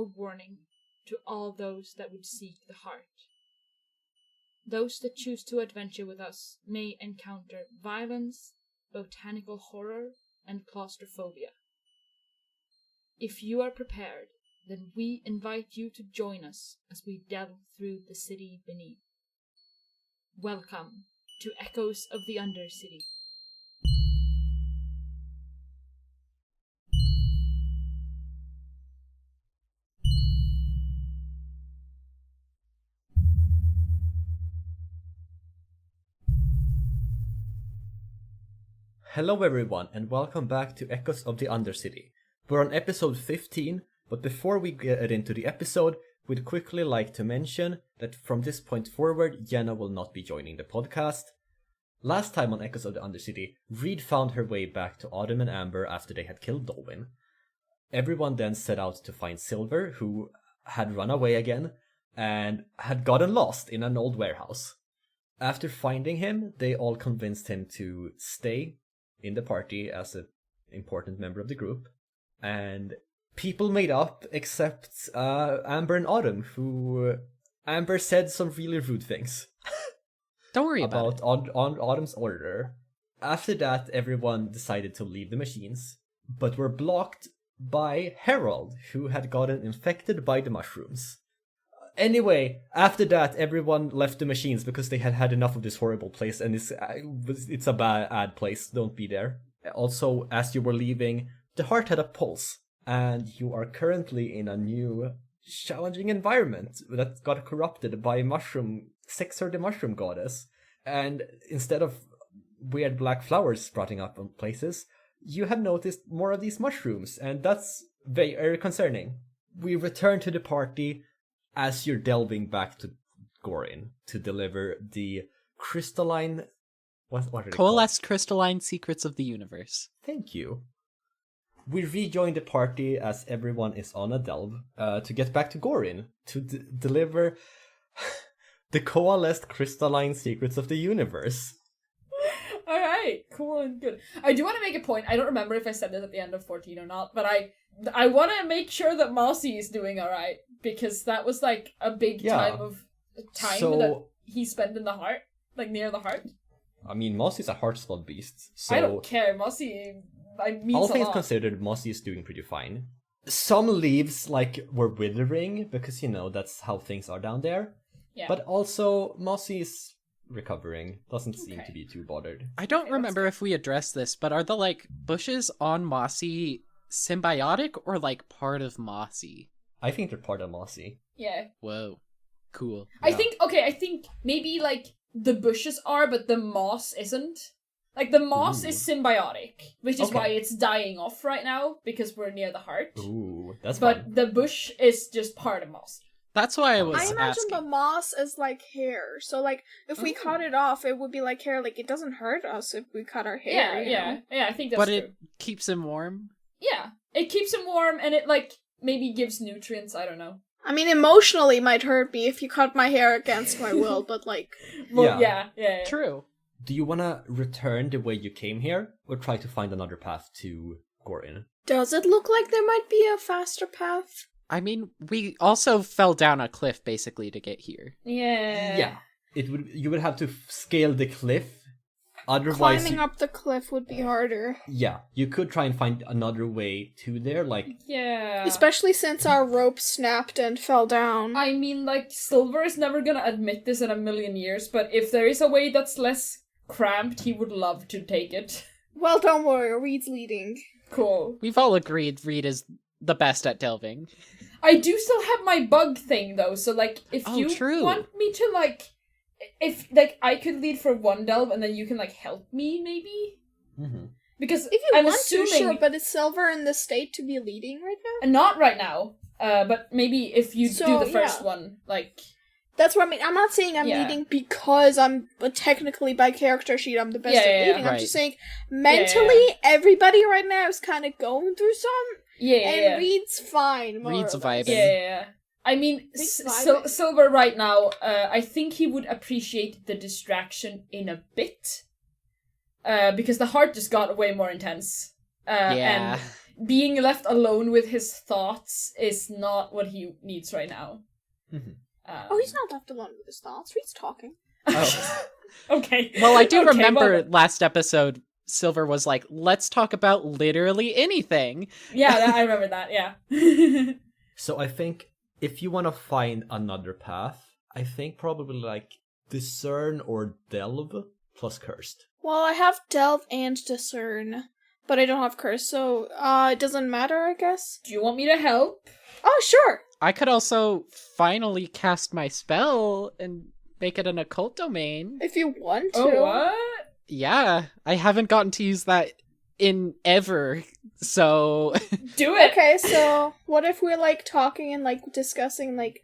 a warning to all those that would seek the heart. Those that choose to adventure with us may encounter violence, botanical horror, and claustrophobia. If you are prepared, then we invite you to join us as we delve through the city beneath. Welcome to Echoes of the Undercity. Hello everyone, and welcome back to Echoes of the Undercity. We're on episode 15, but before we get into the episode, we'd quickly like to mention that from this point forward, Jenna will not be joining the podcast. Last time on Echoes of the Undercity, Reed found her way back to Autumn and Amber after they had killed Dolwyn. Everyone then set out to find Silver, who had run away again, and had gotten lost in an old warehouse. After finding him, they all convinced him to stay in the party as an important member of the group, and people made up except Amber and Autumn, who Amber said some really rude things. Don't worry about it. On Autumn's order. After that, everyone decided to leave the machines, but were blocked by Harold, who had gotten infected by the mushrooms. Anyway, after that, everyone left the machines because they had had enough of this horrible place, and it's a bad place. Don't be there. Also, as you were leaving, the heart had a pulse, and you are currently in a new, challenging environment that got corrupted by Sexer the mushroom goddess. And instead of weird black flowers sprouting up on places, you have noticed more of these mushrooms, and that's very concerning. We return to the party as you're delving back to Ghorryn to deliver the crystalline... What are they Coalesced called? crystalline secrets of the universe. Thank you. We rejoin the party as everyone is on a delve to get back to Ghorryn to deliver the coalesced crystalline secrets of the universe. Alright, cool and good. I do want to make a point. I don't remember if I said this at the end of 14 or not, but I want to make sure that Mossy is doing alright, because that was like a big time that he spent in the heart, like near the heart. I mean, Mossy's a heart-spelled beast, so... I don't care, Mossy means all a things lot. considered, Mossy is doing pretty fine. Some leaves, were withering, because, that's how things are down there. Yeah. But also, Mossy is recovering, doesn't seem to be too bothered. I don't remember if we addressed this, but are the, bushes on Mossy symbiotic or, part of Mossy? I think they're part of Mossy. Yeah. Whoa. Cool. I think maybe, the bushes are, but the moss isn't. The moss is symbiotic, which is why it's dying off right now, because we're near the heart. Ooh, that's But fun. the bush is just part of moss. That's why I was I imagine asking. the moss is like hair. So, if we cut it off, it would be like hair. It doesn't hurt us if we cut our hair. Yeah, I think that's but true. it keeps him warm? Yeah, it keeps him warm, and it, maybe gives nutrients, I don't know. I mean, emotionally might hurt me if you cut my hair against my will, but, Well, Yeah. yeah. True. Do you want to return the way you came here, or try to find another path to Ghorryn? Does it look like there might be a faster path? I mean, we also fell down a cliff, basically, to get here. Yeah. Yeah. You would have to scale the cliff. Otherwise, Climbing up the cliff would be harder. yeah, you could try and find another way to there, Yeah. Especially since our rope snapped and fell down. I mean, Silver is never gonna admit this in a million years, but if there is a way that's less cramped, he would love to take it. Well, don't worry, Reed's leading. Cool. We've all agreed Reed is the best at delving. I do still have my bug thing, though, so, if Oh, you true. want me to, if, I could lead for one delve, and then you can, help me, maybe? Mm-hmm. Because If you I'm want assuming... to, sure, but is Silver in the state to be leading right now? Not right now, but maybe if you do the first one, That's what I mean. I'm not saying I'm leading because I'm technically by character sheet I'm the best at leading. I'm just saying mentally everybody right now is kind of going through some. And Reed's fine. Reed's vibing. Yeah. I mean, Silver right now, I think he would appreciate the distraction in a bit. Because the heart just got way more intense. And being left alone with his thoughts is not what he needs right now. Mm-hmm. He's not left alone with his thoughts. He's talking. Oh. Okay. Well, I do remember last episode, Silver was like, let's talk about literally anything. Yeah, I remember that, yeah. So I think if you want to find another path, I think probably like discern or delve plus cursed. Well, I have delve and discern, but I don't have curse, so it doesn't matter, I guess. Do you want me to help? Oh, sure. I could also finally cast my spell and make it an occult domain. If you want to. Oh, what? Yeah, I haven't gotten to use that in ever, so... Do it! Okay, so what if we're, like, talking and, like, discussing, like,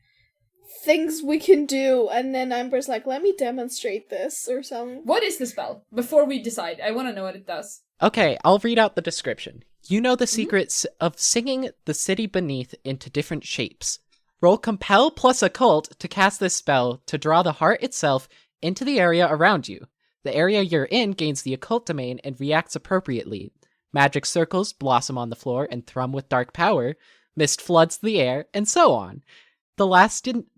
things we can do, and then Amber's like, let me demonstrate this, or something. What is the spell? Before we decide, I want to know what it does. Okay, I'll read out the description. You know the secrets of singing the city beneath into different shapes. Roll Compel plus Occult to cast this spell to draw the heart itself into the area around you. The area you're in gains the occult domain and reacts appropriately. Magic circles blossom on the floor and thrum with dark power. Mist floods the air, and so on.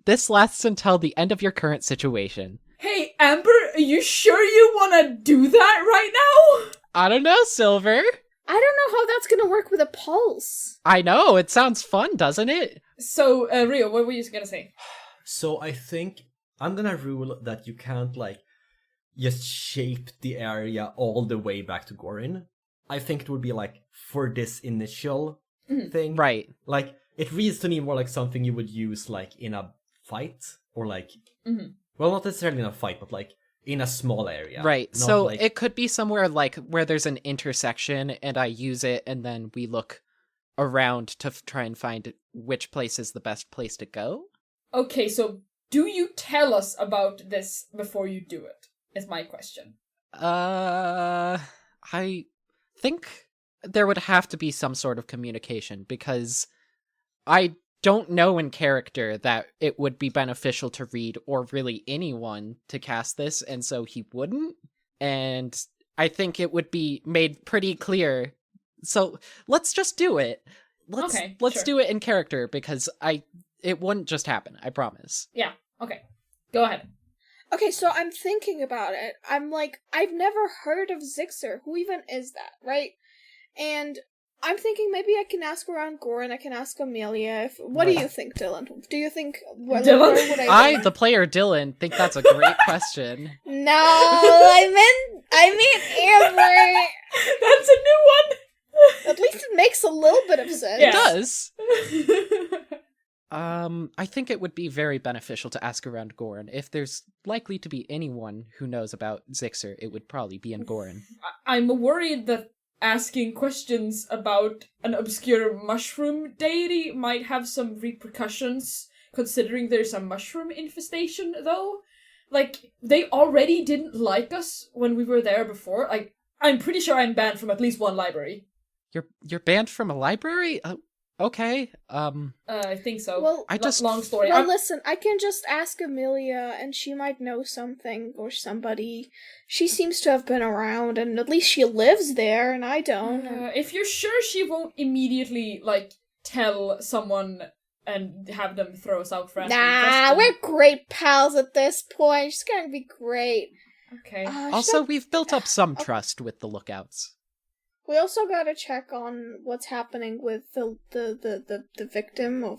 This lasts until the end of your current situation. Hey, Amber, are you sure you want to do that right now? I don't know, Silver. I don't know how that's gonna work with a pulse. I know, it sounds fun, doesn't it? So, Rio, what were you gonna say? So I think I'm gonna rule that you can't, like, just shape the area all the way back to Ghorryn. I think it would be, like, for this initial thing. Right. Like, it reads to me more like something you would use, like, in a fight, or, like, well, not necessarily in a fight, but, like, in a small area. Right, Not so like... it could be somewhere, like, where there's an intersection, and I use it, and then we look around to try and find which place is the best place to go? Okay, so do you tell us about this before you do it? Is my question. I think there would have to be some sort of communication, because I don't know in character that it would be beneficial to read, or really anyone, to cast this, and so he wouldn't. And I think it would be made pretty clear. So let's just do it. Let's sure. do it in character, because it wouldn't just happen, I promise. Yeah, okay. Go ahead. Okay, so I'm thinking about it. I'm like, I've never heard of Zixer. Who even is that, right? And I'm thinking maybe I can ask around Ghorryn, I can ask Amelia. What do you think, Dylan? Do you think... Dylan? Where would I, the player Dylan, think that's a great question. No, I mean Amber. That's a new one! At least it makes a little bit of sense. Yeah. It does. I think it would be very beneficial to ask around Ghorryn. If there's likely to be anyone who knows about Zixer, it would probably be in Ghorryn. I'm worried that asking questions about an obscure mushroom deity might have some repercussions, considering there's a mushroom infestation, though. Like, they already didn't like us when we were there before. Like, I'm pretty sure I'm banned from at least one library. You're banned from a library? Okay. I think so. Well, long story. Well, listen, I can just ask Amelia, and she might know something, or somebody. She seems to have been around, and at least she lives there, and I don't. If you're sure she won't immediately, like, tell someone and have them throw us out for asking Nah, we're great pals at this point. She's gonna be great. Okay. Also, we've built up some trust with the lookouts. We also gotta check on what's happening with the victim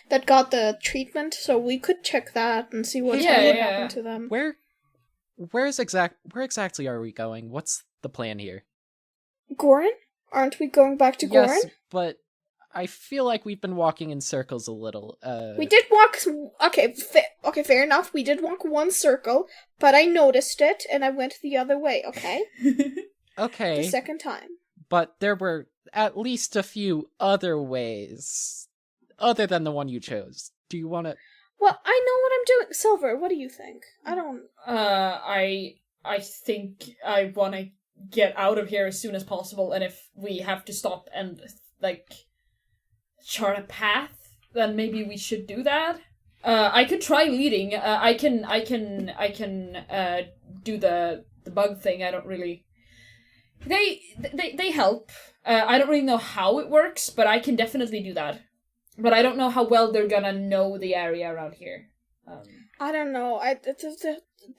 that got the treatment. So we could check that and see what happened to them. Where exactly are we going? What's the plan here? Ghorryn? Aren't we going back to Ghorryn? Yes, but I feel like we've been walking in circles a little. We did walk. Okay, fair enough. We did walk one circle, but I noticed it and I went the other way. Okay. Okay. The second time. But there were at least a few other ways, other than the one you chose. Do you want to... Well, I know what I'm doing. Silver, what do you think? I don't... I think I want to get out of here as soon as possible, and if we have to stop and, like, chart a path, then maybe we should do that. I could try leading. I can do the bug thing. I don't really... They help. I don't really know how it works, but I can definitely do that. But I don't know how well they're gonna know the area around here. I don't know.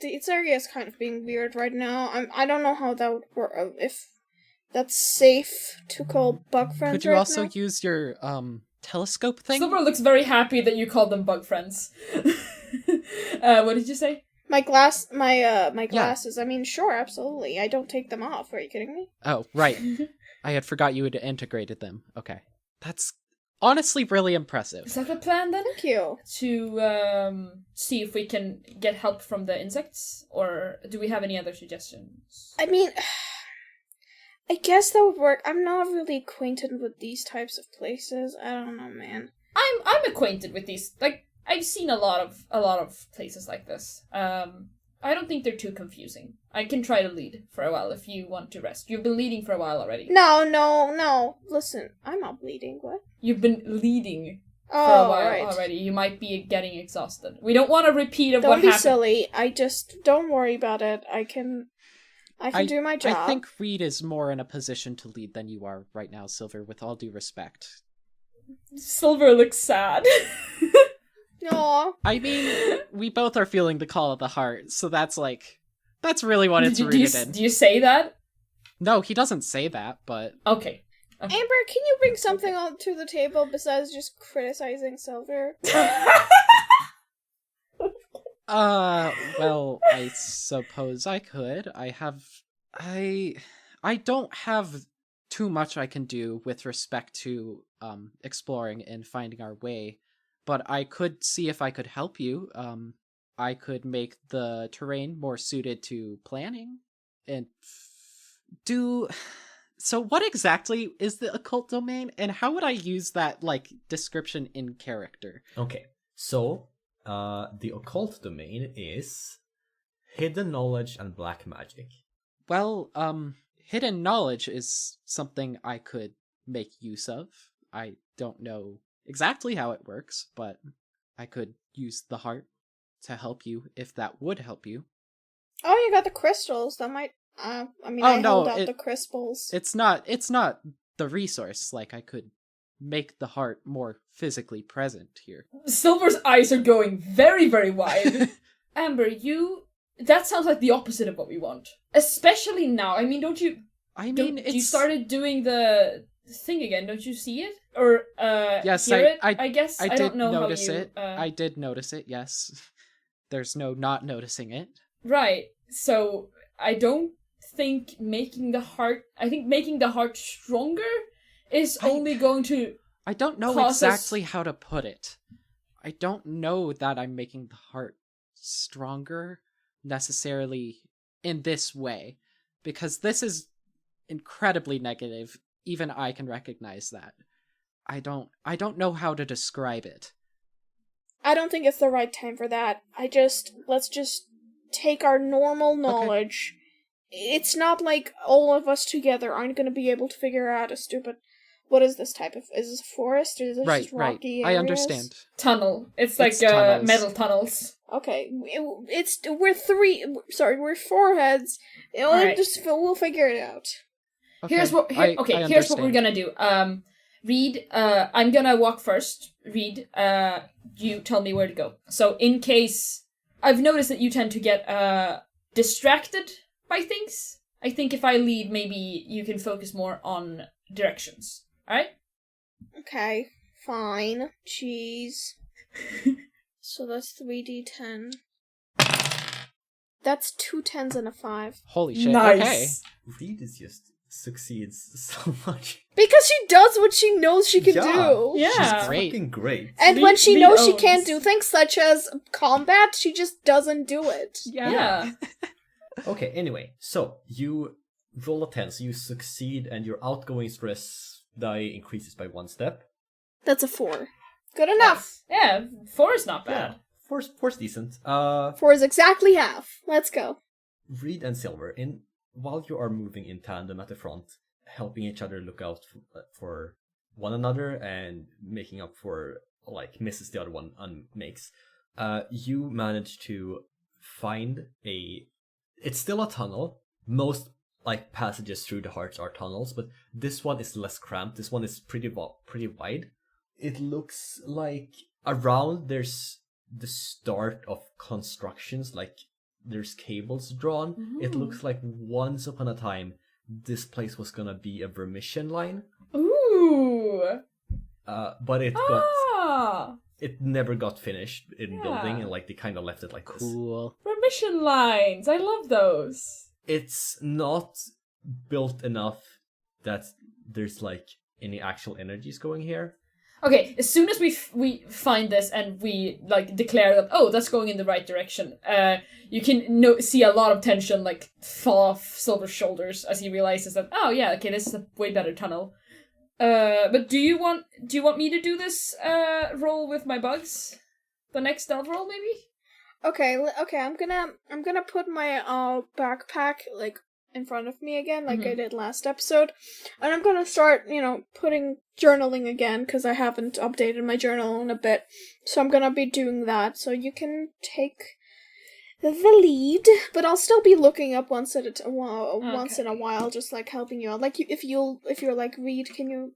This area is kind of being weird right now. I don't know how that would work. If that's safe to call bug friends. Could you also use your telescope thing? Silver looks very happy that you called them bug friends. What did you say? My glasses. Yeah. I mean, sure, absolutely. I don't take them off. Are you kidding me? Oh, right. I had forgot you had integrated them. Okay. That's honestly really impressive. Is that the plan then? Thank you. To see if we can get help from the insects, or do we have any other suggestions? I mean, I guess that would work. I'm not really acquainted with these types of places. I don't know, man. I'm acquainted with these. Like, I've seen a lot of places like this. I don't think they're too confusing. I can try to lead for a while if you want to rest. You've been leading for a while already. No. Listen, I'm not bleeding. What? You've been leading for a while already. You might be getting exhausted. We don't want a repeat of what happened. Don't be silly. Don't worry about it. I can do my job. I think Reed is more in a position to lead than you are right now, Silver, with all due respect. Silver looks sad. Aww. I mean, we both are feeling the call of the heart, so that's really what it's rooted in. Do you say that? No, he doesn't say that, but... Okay. Amber, can you bring something to the table besides just criticizing Silver? Well, I suppose I could. I don't have too much I can do with respect to, exploring and finding our way, but I could see if I could help you. I could make the terrain more suited to planning, and So what exactly is the occult domain, and how would I use that, description in character? Okay, so, the occult domain is hidden knowledge and black magic. Well, hidden knowledge is something I could make use of. I don't know exactly how it works, but I could use the heart to help you if that would help you. Oh, you got the crystals. That might... I hold out the crystals. It's not the resource. I could make the heart more physically present here. Silver's eyes are going very, very wide. Amber, that sounds like the opposite of what we want. Especially now. I mean, you started doing the thing again, don't you see it? Or, yes, hear it? I guess. I did don't know notice how you, it. I did notice it, yes. There's no not noticing it. Right. So, I don't think making the heart stronger is only going to... I don't know exactly how to put it. I don't know that I'm making the heart stronger necessarily in this way, because this is incredibly negative. Even I can recognize that. I don't know how to describe it. I don't think it's the right time for that. Let's just take our normal knowledge. Okay. It's not like all of us together aren't going to be able to figure out a stupid... What is this type of... Is this forest, or is this just rocky areas? I understand. Tunnel. It's metal tunnels. Okay. We're 4 heads. Right. We'll figure it out. Okay. Here's what we're gonna do. Reed, I'm gonna walk first. Reed, you tell me where to go. So in case... I've noticed that you tend to get distracted by things. I think if I lead, maybe you can focus more on directions. Alright? Okay, fine. Jeez. So that's 3d10. That's 2 10s and a 5. Holy shit, nice. Okay. Reed just succeeds so much. Because she does what she knows she can do. Yeah. She's fucking great. And when she knows she can't do things such as combat, she just doesn't do it. Yeah. Okay, anyway, so you roll a 10, so you succeed, and your outgoing stress die increases by 1 step. That's a 4. Good enough. Yeah, 4 is not bad. Yeah, 4's decent. 4 is exactly half. Let's go. Reed and Silver, while you are moving in tandem at the front, helping each other look out for one another and making up for misses the other one makes, you manage to find it's still a tunnel. Most like passages through the hearts are tunnels, but this one is less cramped. This one is pretty wide. It looks like around there's the start of constructions, like there's cables drawn. Ooh. It looks like once upon a time this place was gonna be a Vermission line. Ooh. But it never got finished in building, and like they kind of left it like this. Cool. Remission lines. I love those. It's not built enough that there's like any actual energies going here. Okay, as soon as we find this and we like declare that, oh, that's going in the right direction, you can see a lot of tension like fall off Silver's shoulders as he realizes that, oh yeah, okay, this is a way better tunnel. But do you want me to do this roll with my bugs? The next stealth roll, maybe? Okay, I'm gonna put my backpack like in front of me again, like I did last episode, and I'm gonna start, putting journaling again because I haven't updated my journal in a bit. So I'm gonna be doing that. So you can take the lead, but I'll still be looking up once in a while, just like helping you out. Like if you're like, Reed, can you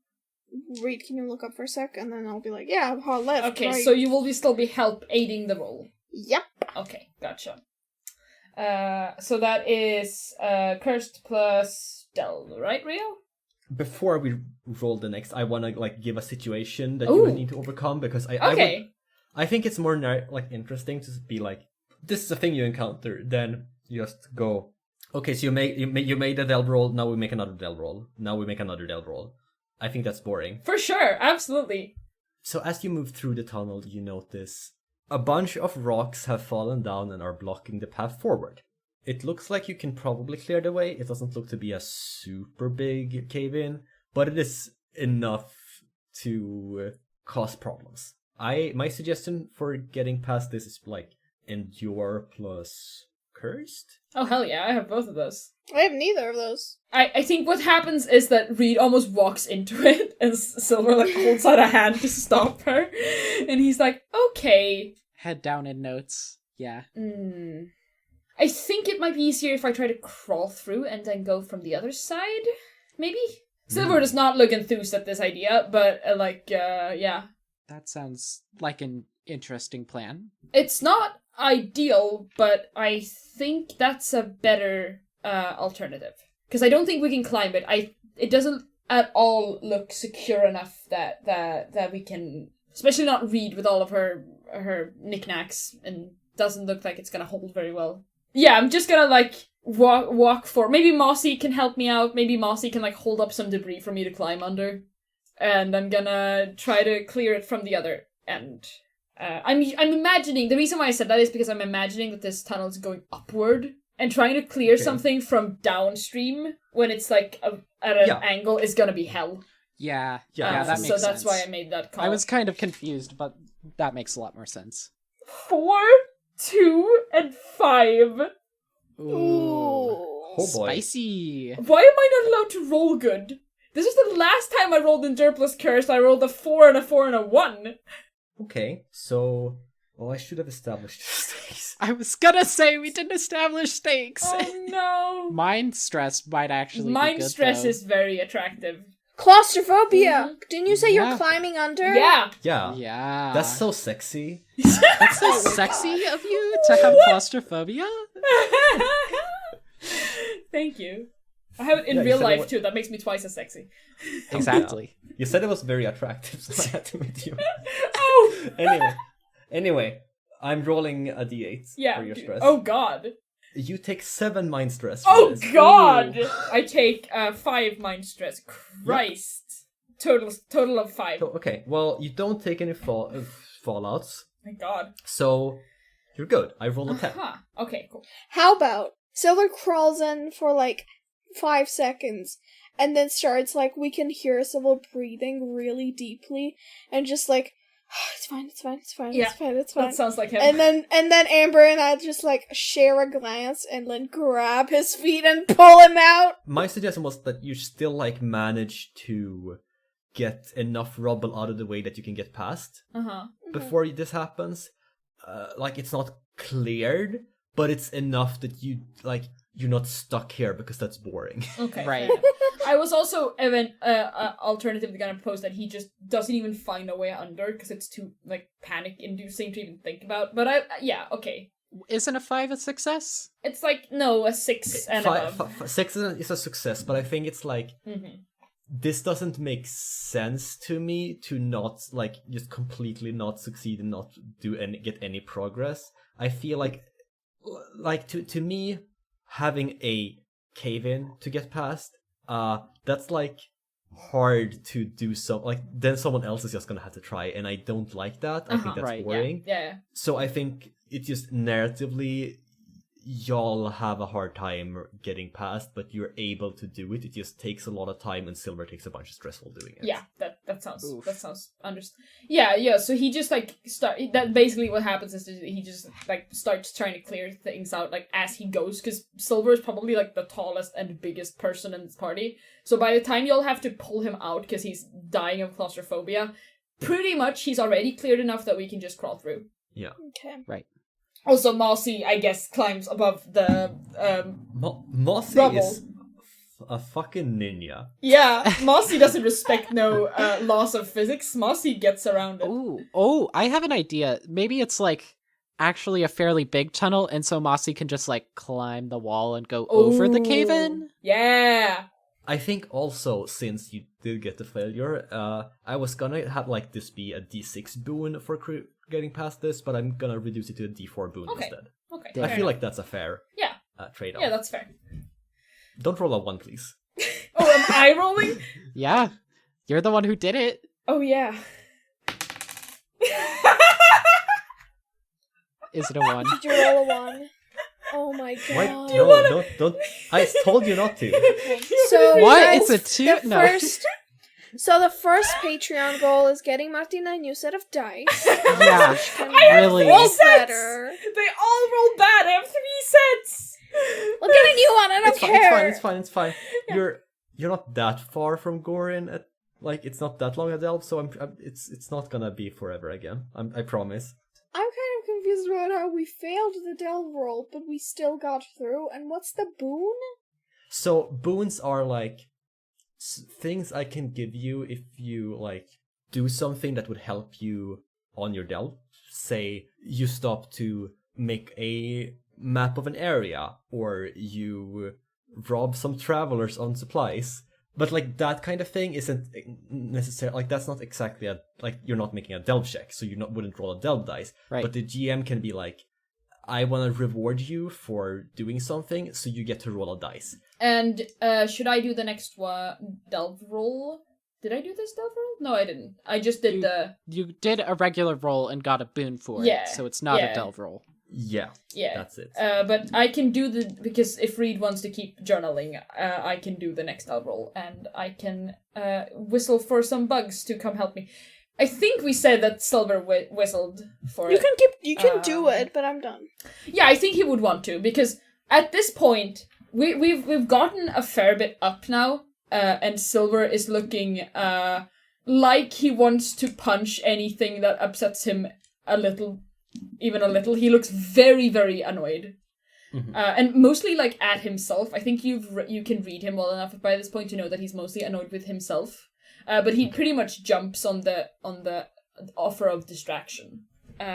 look up for a sec, and then I'll be like, yeah, hard left. Okay, right. so you will still be aiding the roll. Yep. Okay, gotcha. So that is cursed plus delve, right, Rio? Before we roll the next, I want to like give a situation that you would need to overcome, because I think it's more interesting to be like, this is a thing you encounter, then you just go, okay, so you made a delve roll, now we make another delve roll, now we make another delve roll. I think that's boring. For sure, absolutely. So as you move through the tunnel, you notice a bunch of rocks have fallen down and are blocking the path forward. It looks like you can probably clear the way. It doesn't look to be a super big cave-in, but it is enough to cause problems. My suggestion for getting past this is like endure plus cursed. Oh hell yeah, I have both of those. I have neither of those. I think what happens is that Reed almost walks into it, and Silver like holds out a hand to stop her, and he's like, okay. Head down in notes. Yeah. I think it might be easier if I try to crawl through and then go from the other side, maybe? Silver does not look enthused at this idea, but yeah. That sounds like an interesting plan. It's not ideal, but I think that's a better alternative. Because I don't think we can climb it. It doesn't at all look secure enough that we can, especially not Reed with all of her knickknacks, and doesn't look like it's gonna hold very well. Yeah, I'm just gonna like walk for. Maybe Mossy can help me out. Maybe Mossy can like hold up some debris for me to climb under, and I'm gonna try to clear it from the other end. I'm imagining, the reason why I said that is because I'm imagining that this tunnel is going upward, and trying to clear something from downstream when it's like at an angle is gonna be hell. Yeah, that makes sense. So that's why I made that call. I was kind of confused, but that makes a lot more sense. 4, 2, and 5. Ooh. Oh boy. Spicy. Why am I not allowed to roll good? This is the last time I rolled Endure plus Curse. I rolled a 4 and a 4 and a 1. Okay, so... Well, I should have established stakes. I was gonna say we didn't establish stakes. Oh no. Mind stress might actually be Mind good, stress though. is very attractive. Claustrophobia! Didn't you say you're climbing under? Yeah. Yeah. That's so sexy. That's so sexy of you to have claustrophobia? Thank you. I have it in real life too. That makes me twice as sexy. Exactly. Yeah. You said it was very attractive, so I had to meet you. Oh! Anyway, I'm rolling a d8 for your stress. Oh god. You take 7 mind stress. Oh this. god! Ooh. I take 5 mind stress. Christ. Yep. Total of 5. So, okay, well, you don't take any fallouts. My god. So, you're good. I roll a 10. Okay, cool. How about Silver crawls in for like 5 seconds and then starts like, we can hear Silver breathing really deeply and just like, it's fine. Yeah, it's fine. That sounds like him. And then Amber and I just like share a glance and then grab his feet and pull him out. My suggestion was that you still like manage to get enough rubble out of the way that you can get past before this happens. Like it's not cleared, but it's enough that you like you're not stuck here because that's boring. Okay, right. I was also alternatively gonna propose that he just doesn't even find a way under because it's too like panic-inducing to even think about. But okay. Isn't a 5 a success? It's like no, a 6 and above. 6 is a success, but I think it's like this doesn't make sense to me to not like just completely not succeed and not get any progress. I feel like to me having a cave in to get past, that's like hard to do. Like then someone else is just gonna have to try, and I don't like that. I think that's boring. Yeah. So I think it just narratively y'all have a hard time getting past, but you're able to do it. It just takes a lot of time, and Silver takes a bunch of stress while doing it. Yeah, that sounds Yeah. So he just like that. Basically, what happens is he just like starts trying to clear things out like as he goes, because Silver is probably like the tallest and biggest person in this party. So by the time you'll have to pull him out because he's dying of claustrophobia, pretty much he's already cleared enough that we can just crawl through. Yeah. Okay. Right. Also, Mossy, I guess, climbs above the Mossy rubble. is a fucking ninja. Yeah, Mossy doesn't respect no laws of physics. Mossy gets around it. Oh, I have an idea. Maybe it's like actually a fairly big tunnel, and so Mossy can just like climb the wall and go over the cave-in. Yeah. I think also, since you did get the failure, I was gonna have like this be a D6 boon for getting past this, but I'm gonna reduce it to a D4 boon instead. Okay. I feel like that's a fair trade-off. Yeah, that's fair. Don't roll a 1, please. Oh, am I rolling? Yeah, you're the one who did it. Oh, yeah. Is it a 1? Did you roll a 1? Oh my god. Why? No, don't. I told you not to. So what? guys, It's a 2? No. The first Patreon goal is getting Martina a new set of dice. Yeah, really. All sets! Better. They all roll bad. I have 3 sets. We'll get a new one. I don't care. It's fine. Yeah. You're not that far from Ghorryn. Like it's not that long a delve, so it's not gonna be forever again. I promise. I'm kind of confused about how we failed the delve roll, but we still got through. And what's the boon? So boons are like things I can give you if you like do something that would help you on your delve. Say you stop to make a map of an area, or you rob some travelers on supplies. But like that kind of thing isn't necessarily like that's not exactly you're not making a delve check, so wouldn't roll a delve dice. Right. But the GM can be like, I want to reward you for doing something, so you get to roll a dice. And should I do the next delve roll? Did I do this delve roll? No, I didn't. I just did You did a regular roll and got a boon for it, so it's not a delve roll. Yeah, that's it. But I can do because if Reed wants to keep journaling, I can do the next delve roll, and I can whistle for some bugs to come help me. I think we said that Silver whistled for it. You can do it, but I'm done. Yeah, I think he would want to, because at this point we've gotten a fair bit up now, and Silver is looking like he wants to punch anything that upsets him even a little. He looks very, very annoyed. Mm-hmm. And mostly like at himself. I think you can read him well enough by this point to know that he's mostly annoyed with himself. But he pretty much jumps on the offer of distraction.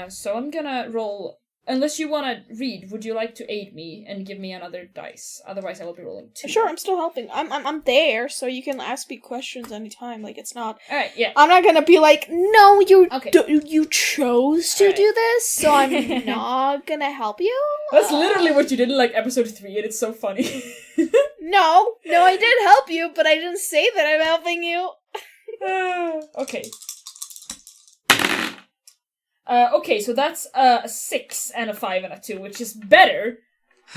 So I'm gonna roll. Unless you want to read, would you like to aid me and give me another dice? Otherwise, I will be rolling 2. Sure, I'm still helping. I'm there, so you can ask me questions anytime. Like it's not. All right, yeah. I'm not gonna be like, no, you okay. You chose to do this, so I'm not gonna help you. That's literally what you did in like episode 3, and it's so funny. No, I did help you, but I didn't say that I'm helping you. Okay. Okay, so that's a 6 and a 5 and a 2, which is better.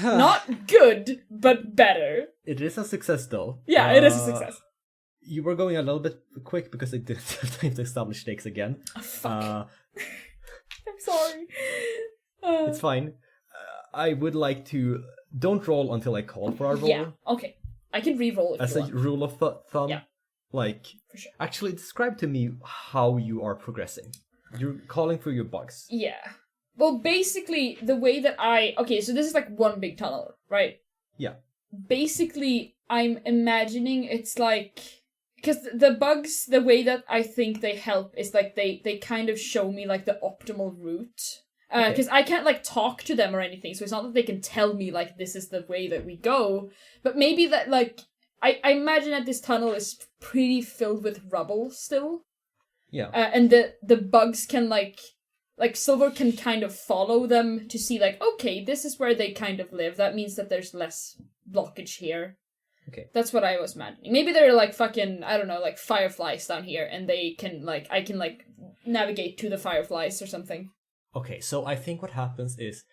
Not good, but better. It is a success, though. Yeah, it is a success. You were going a little bit quick because I didn't have time to establish stakes again. Oh, fuck. I'm sorry. It's fine. I would like to... Don't roll until I call for our roll. Yeah, okay. I can re-roll if as you a want. rule of thumb. Yeah. Like, for sure. Actually, describe to me how you are progressing. You're calling for your bugs. Yeah. Well, basically, the way that okay, so this is like one big tunnel, right? Yeah. Basically, I'm imagining it's like... Because the bugs, the way that I think they help is like they kind of show me like the optimal route. Because I can't like talk to them or anything, so it's not that they can tell me like this is the way that we go. But maybe that like... I imagine that this tunnel is pretty filled with rubble still. Yeah. And the bugs can like Silver can kind of follow them to see like, okay, this is where they kind of live. That means that there's less blockage here. Okay. That's what I was imagining. Maybe they're like fucking, I don't know, like fireflies down here, and they can like, I can like navigate to the fireflies or something. Okay, so I think what happens is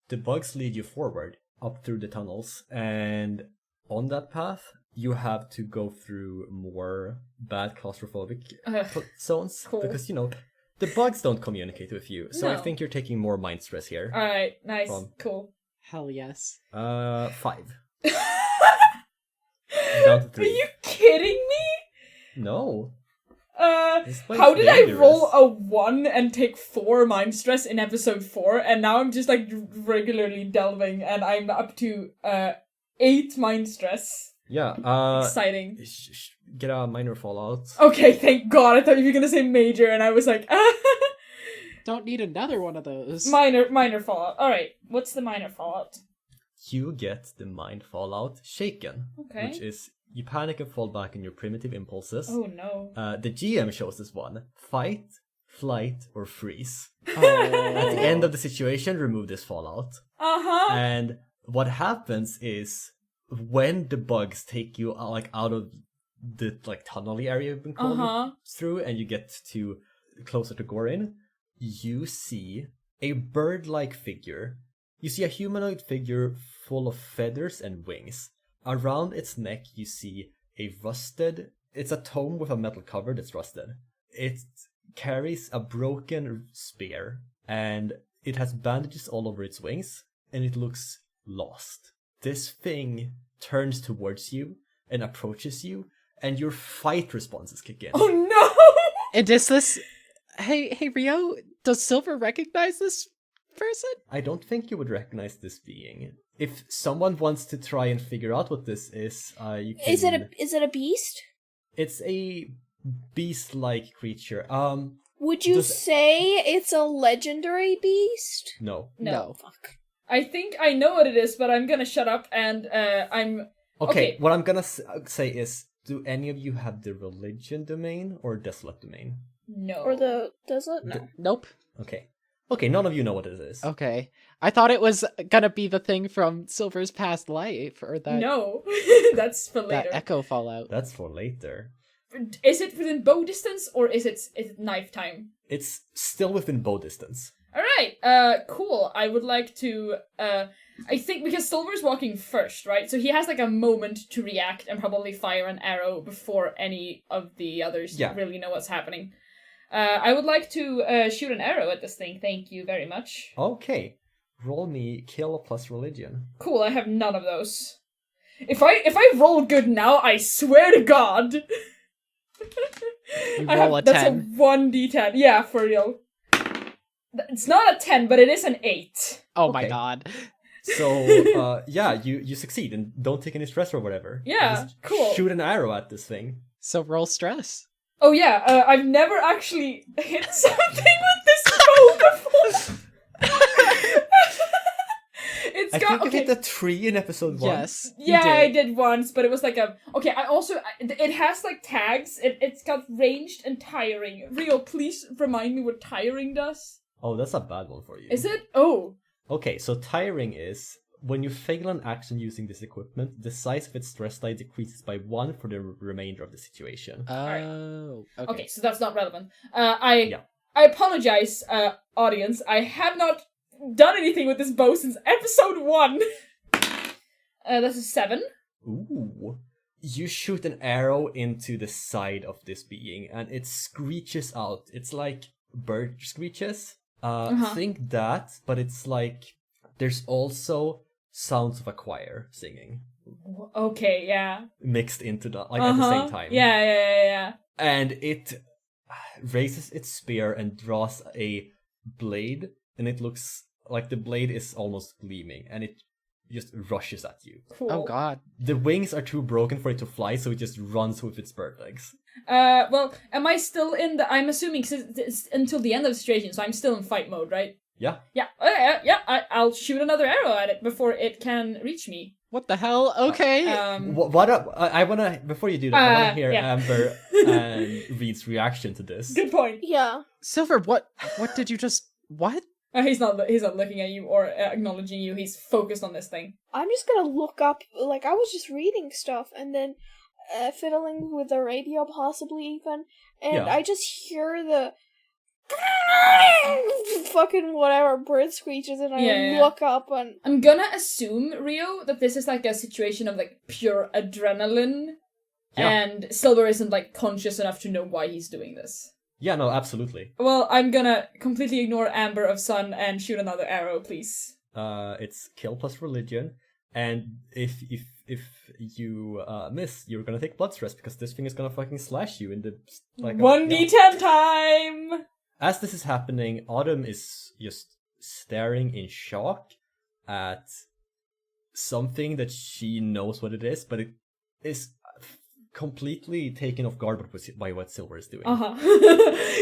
the bugs lead you forward up through the tunnels, and on that path, you have to go through more bad claustrophobic zones. Cool. Because, you know, the bugs don't communicate with you. So No. I think you're taking more mind stress here. Alright, nice. Cool. Hell yes. 5. Down to 3. Are you kidding me? No. How did I roll a 1 and take 4 mind stress in episode 4, and now I'm just like regularly delving, and I'm up to 8 mind stress. Yeah. Exciting. Get a minor fallout. Okay, thank God. I thought you were gonna say major, and I was like, Don't need another one of those. minor fallout. All right, what's the minor fallout? You get the mind fallout shaken, Okay. which is you panic and fall back on your primitive impulses. Oh no. The GM shows this one: fight, flight, or freeze. Oh. At the end of the situation, remove this fallout. Uh-huh. And what happens is when the bugs take you like out of the like tunnel area you've been crawling through, and you get to closer to Ghorryn, you see a bird-like figure. You see a humanoid figure full of feathers and wings. Around its neck, you see it's a tome with a metal cover that's rusted. It carries a broken spear, and it has bandages all over its wings, and it looks lost. This thing turns towards you and approaches you, and your fight responses kick in. Oh no! And is this... Hey, Rio, does Silver recognize this person? I don't think you would recognize this being. If someone wants to try and figure out what this is, you can... Is it a beast? It's a beast-like creature. Would you say it's a legendary beast? No. No. Fuck. I think I know what it is, but I'm gonna shut up and I'm... Okay, what I'm gonna say is, do any of you have the religion domain or desolate domain? No. Or the desert? No. Nope. Okay, none of you know what it is. Okay. I thought it was gonna be the thing from Silver's past life, or that... No. That's for later. That echo fallout. That's for later. Is it within bow distance, or is it knife time? It's still within bow distance. Alright, cool. I would like to, I think because Silver's walking first, right? So he has like a moment to react and probably fire an arrow before any of the others really know what's happening. I would like to shoot an arrow at this thing. Thank you very much. Okay. Roll me kill plus religion. Cool, I have none of those. If I roll good now, I swear to God. You roll a 10. That's a 1d10. Yeah, for real. It's not a 10, but it is an 8. Oh my god. So, you succeed and don't take any stress or whatever. Yeah, Just cool. Shoot an arrow at this thing. So roll stress. Oh yeah, I've never actually hit something with this bow before. I think you hit a 3 in episode 1. Yes. Yeah, I did once, but it was like a... Okay, it has like tags. It's got ranged and tiring. Rio, please remind me what tiring does. Oh, that's a bad one for you. Is it? Oh. Okay, so tiring is... When you fail an action using this equipment, the size of its stress die decreases by 1 for the remainder of the situation. Oh, Okay, so that's not relevant. I apologize, audience. I have not done anything with this bow since episode 1. That's a 7. Ooh. You shoot an arrow into the side of this being, and it screeches out. It's like bird screeches. Think that, but it's like... There's also sounds of a choir singing. Okay, yeah. Mixed into the, like at the same time. Yeah. And it raises its spear and draws a blade, and it looks like the blade is almost gleaming, and it just rushes at you. Cool. Oh god. The wings are too broken for it to fly, so it just runs with its bird legs. Well, am I still in the... I'm assuming it's until the end of the situation, so I'm still in fight mode, right? Yeah. Yeah, I'll shoot another arrow at it before it can reach me. What the hell? Okay. I wanna, before you do that, I wanna hear Amber and Reed's reaction to this. Good point. Yeah. Silver, what did you just... What? He's not looking at you or acknowledging you. He's focused on this thing. I'm just gonna look up, like, I was just reading stuff and then fiddling with the radio possibly even, and I just hear the fucking whatever bird screeches and I look up and... I'm gonna assume, Rio, that this is like a situation of like pure adrenaline and Silver isn't like conscious enough to know why he's doing this. Yeah, no, absolutely. Well, I'm gonna completely ignore Amber of Sun and shoot another arrow, please. It's kill plus religion, and if you miss, you're gonna take blood stress because this thing is gonna fucking slash you in the 1d10 time. As this is happening, Autumn is just staring in shock at something that she knows what it is, but it is completely taken off guard by what Silver is doing.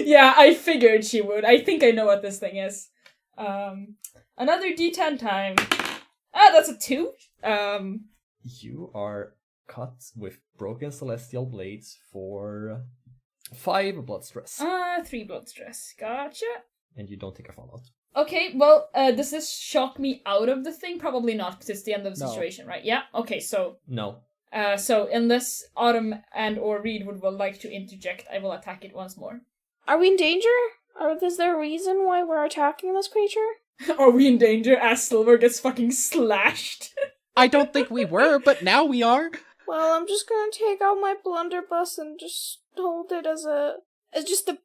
Yeah, I figured she would. I think I know what this thing is. Another d10 time. That's a 2. You are cut with broken celestial blades for 5 blood stress. 3 blood stress. Gotcha. And you don't take a fallout. Okay, well, does this shock me out of the thing? Probably not, because it's the end of the situation, right? Yeah? Okay, so... No. So unless Autumn and or Reed would like to interject, I will attack it once more. Are we in danger? Or is there a reason why we're attacking this creature? Are we in danger as Silver gets fucking slashed? I don't think we were, but now we are. Well, I'm just gonna take out my blunderbuss and just hold it as just a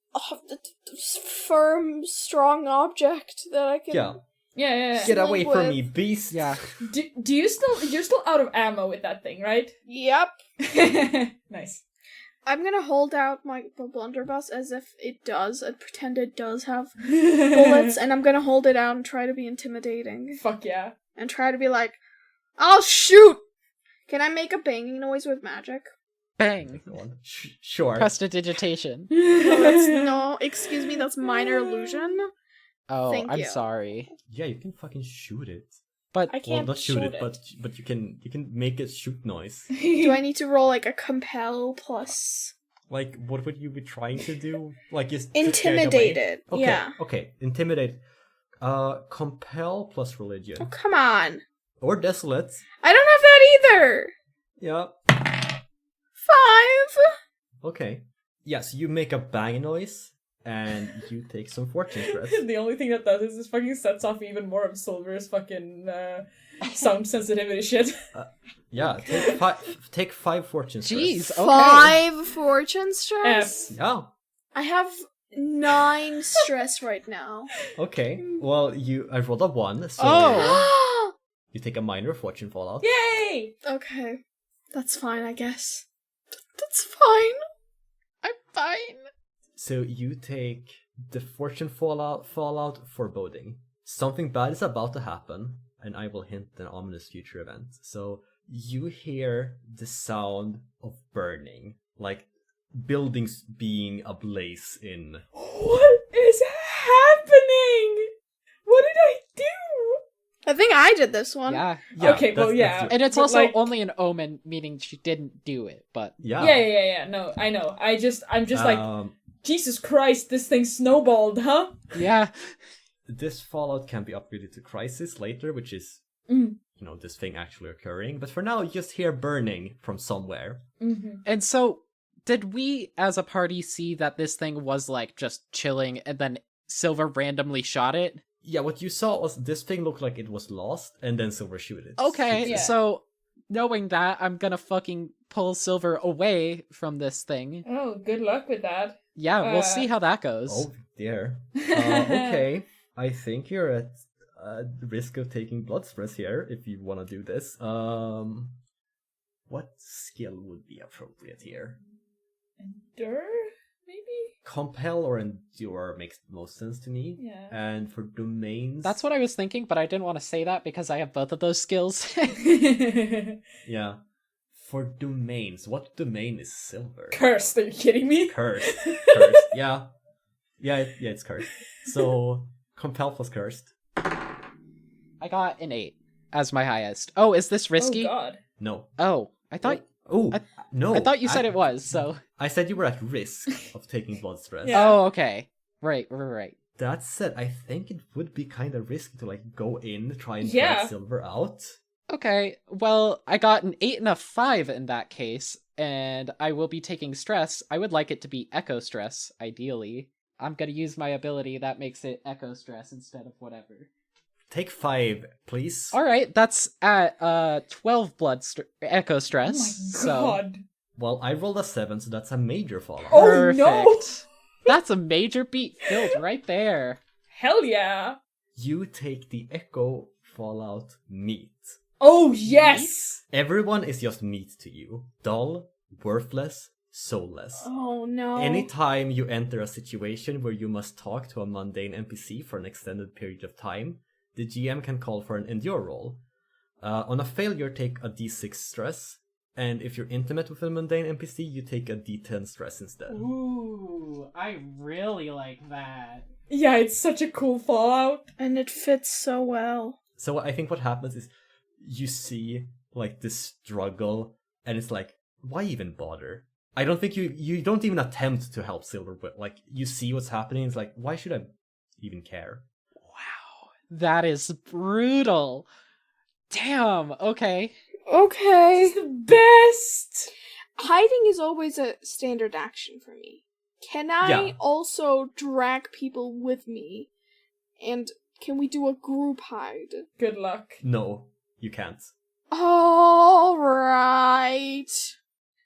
firm, strong object that I can... Yeah. Get away from me, beast! Yeah. You're still out of ammo with that thing, right? Yep. Nice. I'm gonna hold out my blunderbuss as if it does, and pretend it does have bullets, and I'm gonna hold it out and try to be intimidating. Fuck yeah. And try to be like, I'll shoot! Can I make a banging noise with magic? Bang. Sure. Prestidigitation. No, excuse me, that's minor illusion. Oh, Thank I'm you. sorry. Yeah, you can fucking shoot it. But I can't not shoot it, it. but you can make a shoot noise. Do I need to roll like a compel plus? Like, what would you be trying to do? Like, just Intimidate it. Okay, yeah. Okay, intimidate. Compel plus religion. Oh, come on. Or desolate. I don't have that either. Yeah. 5. Okay. Yes, you make a bang noise, and you take some fortune stress. The only thing that does is this fucking sets off even more of Silver's fucking sound sensitivity shit. Yeah, take 5 fortune stress. Jeez, okay. 5 fortune stress? Yeah. I have 9 stress right now. Okay. Well, I rolled a 1, so you take a minor fortune fallout. Yay! Okay. That's fine, I guess. That's fine. I'm fine. So you take the fortune fallout foreboding. Something bad is about to happen, and I will hint an ominous future event. So you hear the sound of burning, like buildings being ablaze in... What is happening? What did I do? I think I did this one. Yeah. Okay, well, yeah. And it's But, also like, only an omen, meaning she didn't do it, but... Yeah. No, I know. I'm just like, Jesus Christ, this thing snowballed, huh? Yeah. This fallout can be upgraded to crisis later, which is, this thing actually occurring. But for now, you just hear burning from somewhere. Mm-hmm. And so, did we, as a party, see that this thing was, like, just chilling, and then Silver randomly shot it? Yeah, what you saw was this thing looked like it was lost, and then Silver shoot it. Okay, so knowing that, I'm gonna fucking pull Silver away from this thing. Oh, good luck with that. Yeah, we'll see how that goes. Oh, dear. Okay, I think you're at risk of taking blood stress here, if you want to do this. What skill would be appropriate here? Endure, maybe? compel or endure makes most sense to me. Yeah. And for domains... That's what I was thinking, but I didn't want to say that because I have both of those skills. Yeah. For domains, what domain is silver? Cursed, are you kidding me? Cursed. Yeah. Yeah, it's cursed. So, compel plus cursed. I got an 8 as my highest. Oh, is this risky? Oh god. No. Oh, I thought... No. I thought you said it was, so... I said you were at risk of taking blood stress. Yeah. Oh, okay. Right. That said, I think it would be kind of risky to like go in, try and Yeah. get silver out. Okay, well, I got an 8 and a 5 in that case, and I will be taking stress. I would like it to be echo stress, ideally. I'm gonna use my ability that makes it echo stress instead of whatever. Take 5, please. Alright, that's at 12 echo stress. Oh my god. Well, I rolled a 7, so that's a major fallout. Oh, Perfect. no! That's a major beat filled right there. Hell yeah. You take the echo fallout meat. Oh, yes! Everyone is just meat to you. Dull, worthless, soulless. Oh no. Anytime you enter a situation where you must talk to a mundane NPC for an extended period of time, the GM can call for an endure roll. On a failure, take a d6 stress, and if you're intimate with a mundane NPC, you take a d10 stress instead. Ooh, I really like that. Yeah, it's such a cool Fallout. And it fits so well. So I think what happens is you see like this struggle, and it's like, why even bother? I don't think you don't even attempt to help Silver, but like you see what's happening. It's like, why should I even care? Wow, that is brutal. Damn. Okay. Okay. It's the best! Hiding is always a standard action for me. Can I also drag people with me? And can we do a group hide? Good luck. No, you can't. Alright.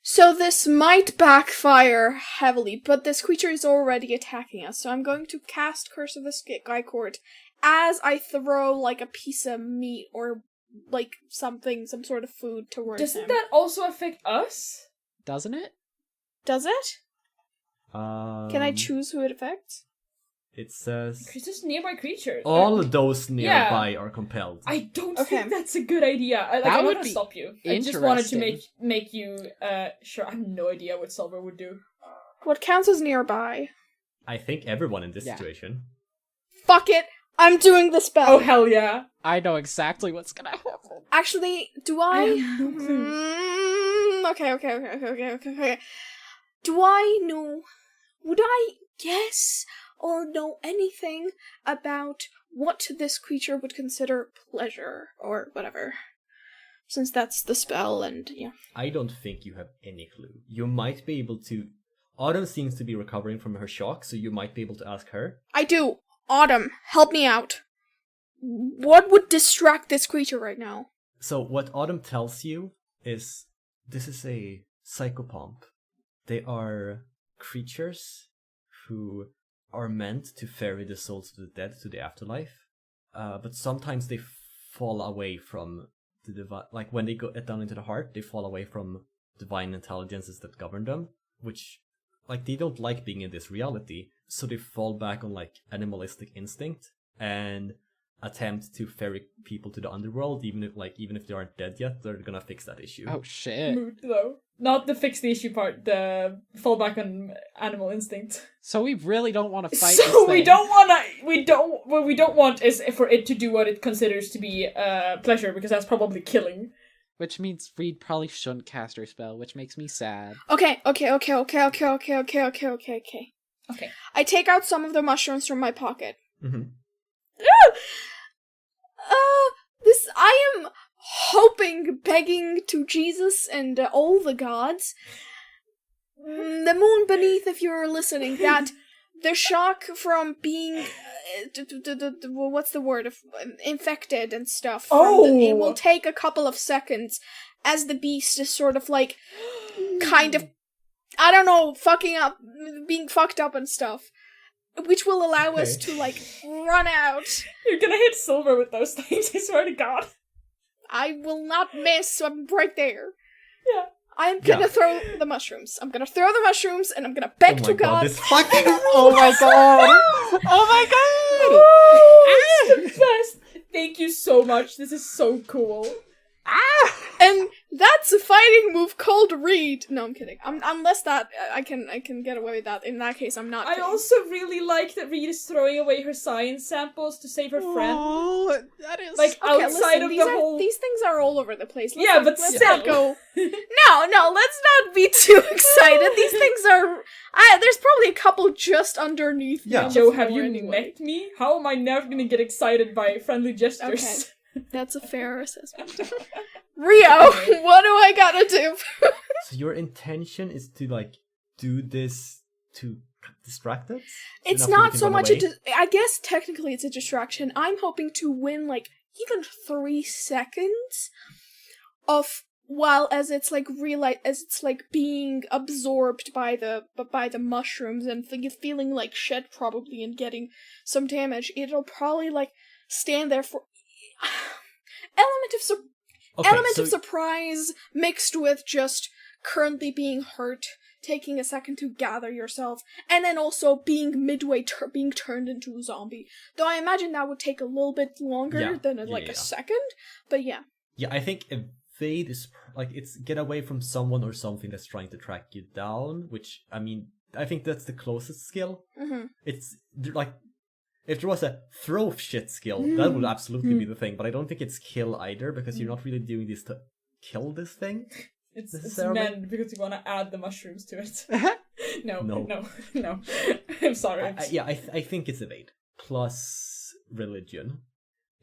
So this might backfire heavily, but this creature is already attacking us, so I'm going to cast Curse of the Sky Court as I throw like a piece of meat or like something, some sort of food towards him. Doesn't that also affect us? Doesn't it? Does it? Can I Um, choose who it affects? It says It's just nearby creatures. all of those nearby are compelled. I don't Okay. think that's a good idea. That I'm would not gonna be stop you. I just wanted to interesting. make you sure. I have no idea what Silver would do. What counts as nearby? I think everyone in this Yeah. situation. Fuck it! I'm doing the spell! Oh hell yeah! I know exactly what's gonna happen. Actually, do I? have no clue. Okay. Do I know? Would I guess or know anything about what this creature would consider pleasure or whatever? Since that's the spell, and yeah. I don't think you have any clue. You might be able to. Autumn seems to be recovering from her shock, so you might be able to ask her. I do. Autumn, help me out. What would distract this creature right now? So what Autumn tells you is this is a psychopomp. They are creatures who are meant to ferry the souls of the dead to the afterlife, but sometimes they fall away from the divine. Like when they go down into the heart, they fall away from divine intelligences that govern them, which like they don't like being in this reality, so they fall back on like animalistic instinct and attempt to ferry people to the underworld, even if they aren't dead yet. They're gonna fix that issue. Oh shit. Mood though, not the fix the issue part. The fall back on animal instinct. So we really don't want to fight So this thing. we don't wanna. What we don't want is for it to do what it considers to be pleasure, because that's probably killing. Which means we probably shouldn't cast her spell, which makes me sad. Okay. Okay. I take out some of the mushrooms from my pocket. Mm-hmm. I am hoping, begging to Jesus and all the gods, the moon beneath, if you're listening, that the shock from being, what's the word, infected and stuff, it will take a couple of seconds as the beast is sort of like, kind of, I don't know, fucking up, being fucked up and stuff. Which will allow us to, like, run out. You're gonna hit Silver with those things, I swear to God. I will not miss, so I'm right there. Yeah. I'm gonna throw the mushrooms. I'm gonna throw the mushrooms, and I'm gonna beg to God. This fucking Oh my god! Oh my god! It's the best. Thank you so much. This is so cool. And that's a fighting move called Reed. No, I'm kidding. Unless that I can get away with that. In that case, I'm not. I also really like that Reed is throwing away her science samples to save her friend. Oh, that is Like outside of the whole. These things are all over the place. Let's still not go. No, let's not be too excited. These things are. There's probably a couple just underneath. Yeah. Joe, have you met me? How am I never gonna get excited by friendly gestures? Okay. That's a fair assessment. Rio, what do I gotta do? So your intention is to like do this to distract us? It's not so much I guess technically it's a distraction. I'm hoping to win like even 3 seconds of as it's like being absorbed by the mushrooms and feeling like shit probably and getting some damage. It'll probably like stand there for element of surprise mixed with just currently being hurt, taking a second to gather yourself, and then also being midway being turned into a zombie. Though I imagine that would take a little bit longer than a second, but yeah. Yeah, I think evade is like it's get away from someone or something that's trying to track you down, which I mean, I think that's the closest skill. Mm-hmm. It's like if there was a throw shit skill, that would absolutely be the thing, but I don't think it's kill either, because you're not really doing this to kill this thing. It's meant because you want to add the mushrooms to it. No. I'm sorry. I think it's evade. Plus religion.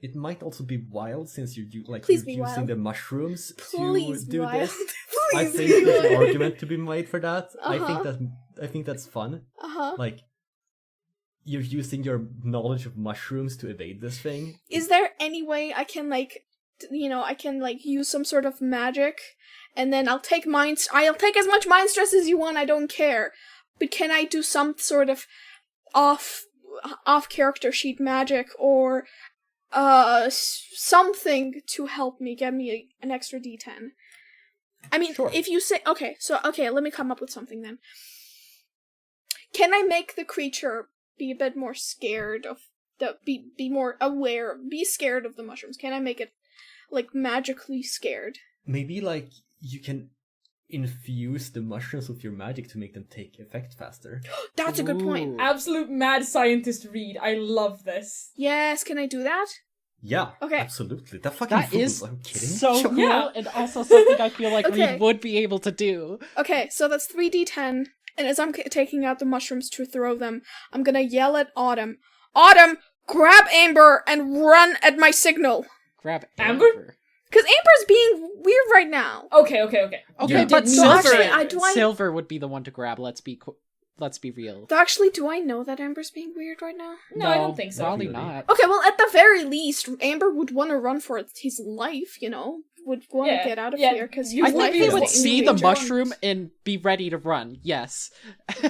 It might also be wild, since you're using the mushrooms to do this. I think there's an argument to be made for that. I think that's fun. Like, you're using your knowledge of mushrooms to evade this thing. Is there any way I can use some sort of magic, and then I'll take as much mind stress as you want, I don't care. But can I do some sort of off character sheet magic or something to help me get me an extra D10? I mean, sure. If you say okay, let me come up with something then. Can I make the creature be a bit more scared of be more aware, be scared of the mushrooms? Can I make it like magically scared? Maybe like you can infuse the mushrooms with your magic to make them take effect faster. That's a good point. Absolute mad scientist Reed. I love this. Yes, can I do that? Yeah. Okay. Absolutely. That is I'm kidding. So cool, and also something I feel like Reed would be able to do. Okay, so that's 3d10. And as I'm taking out the mushrooms to throw them, I'm gonna yell at Autumn. Autumn, grab Amber and run at my signal. Grab Amber? Because Amber's being weird right now. Okay. Okay, but Silver would be the one to grab. Let's be real. Actually, do I know that Amber's being weird right now? No, I don't think so. Probably not. Okay, well, at the very least, Amber would want to run for his life, would want to get out of here, because I think he would see the mushroom and be ready to run. Yes.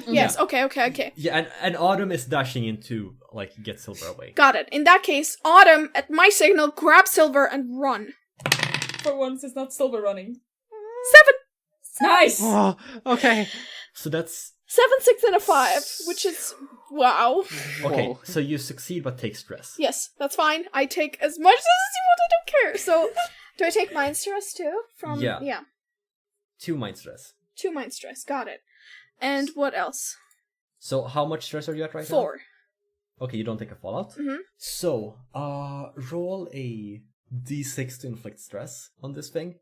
Yes. Okay. Yeah, and Autumn is dashing in to get Silver away. Got it. In that case, Autumn, at my signal, grab Silver and run. For once, it's not Silver running. 7. Nice. Oh, okay. So that's 7, 6, and a 5, which is wow. Okay, Whoa. so you succeed but take stress. Yes, that's fine. I take as much as you want. I don't care. So. Do I take mind stress too? Yeah. 2 mind stress. 2 mind stress. Got it. And what else? So how much stress are you at right 4. now? Okay, you don't take a fallout. Mm-hmm. So, roll a d6 to inflict stress on this thing.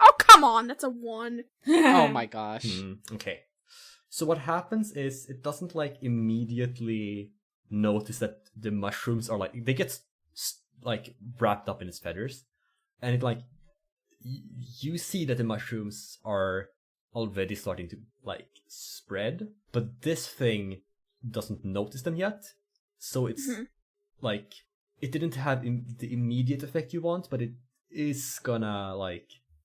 Oh, come on. That's a 1. Oh my gosh. Okay. So what happens is it doesn't immediately notice that the mushrooms are they get wrapped up in its feathers, and it you see that the mushrooms are already starting to spread, but this thing doesn't notice them yet, so it's it didn't have the immediate effect you want, but it is gonna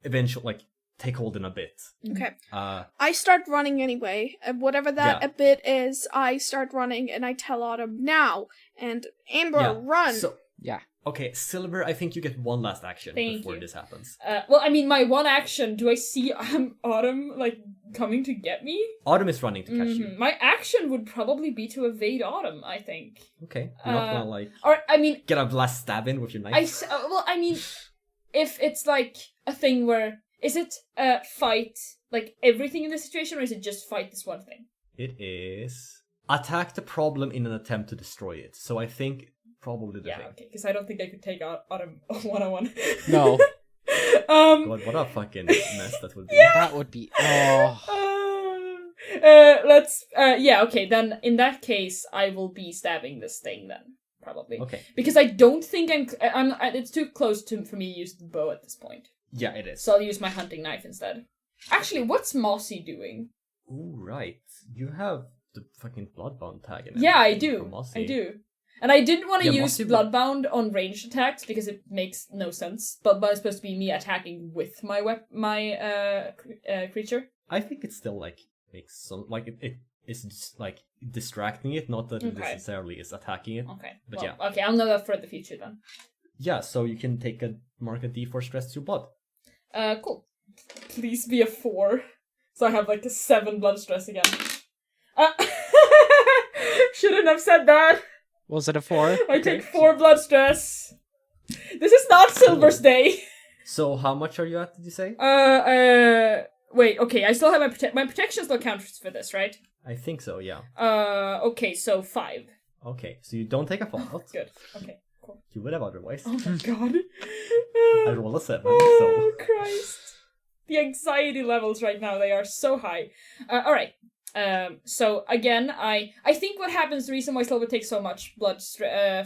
eventually take hold in a bit. Okay. I start running anyway, and whatever that a bit is, I start running and I tell Autumn now, and Amber run. Okay, Silver, I think you get one last action before this happens. Well, I mean, my one action, do I see Autumn, like, coming to get me? Autumn is running to catch you. My action would probably be to evade Autumn, I think. Okay, you're not gonna, like, or, I mean, get a last stab in with your knife? Well, I mean, if it's, like, a thing where, is it fight, like, everything in this situation, or is it just fight this one thing? It is attack the problem in an attempt to destroy it. So I think probably the thing. Okay, because I don't think I could take Autumn one-on-one. No. God, what a fucking mess that would be. Yeah. That would be... Okay, then in that case, I will be stabbing this thing then, probably. Okay. Because I don't think it's too close for me to use the bow at this point. Yeah, it is. So I'll use my hunting knife instead. Actually, what's Mossy doing? Ooh, right. You have the fucking Bloodbound tag in it. Yeah, I do. I do. And I didn't want to use Bloodbound on ranged attacks because it makes no sense. Bloodbound is supposed to be me attacking with my creature. I think it still, like, makes some... Like, it is just, like, distracting it, not that it necessarily is attacking it. Okay. But well, okay, I'll know that for the future then. Yeah, so you can mark a D4 stress to your blood. Cool. Please be a 4. So I have, like, a 7 blood stress again. Shouldn't have said that. Was it a 4? I take 4 blood stress. This is not Silver's day. So how much are you at, did you say? Wait, okay, I still have my protection still counts for this, right? I think so, yeah. Okay, so 5. Okay, so you don't take a fall. Good, okay, cool. You would have otherwise. Oh my god. I rolled a 7, Oh, Christ. The anxiety levels right now, they are so high. Alright. So again, I think what happens, the reason why Silver takes so much blood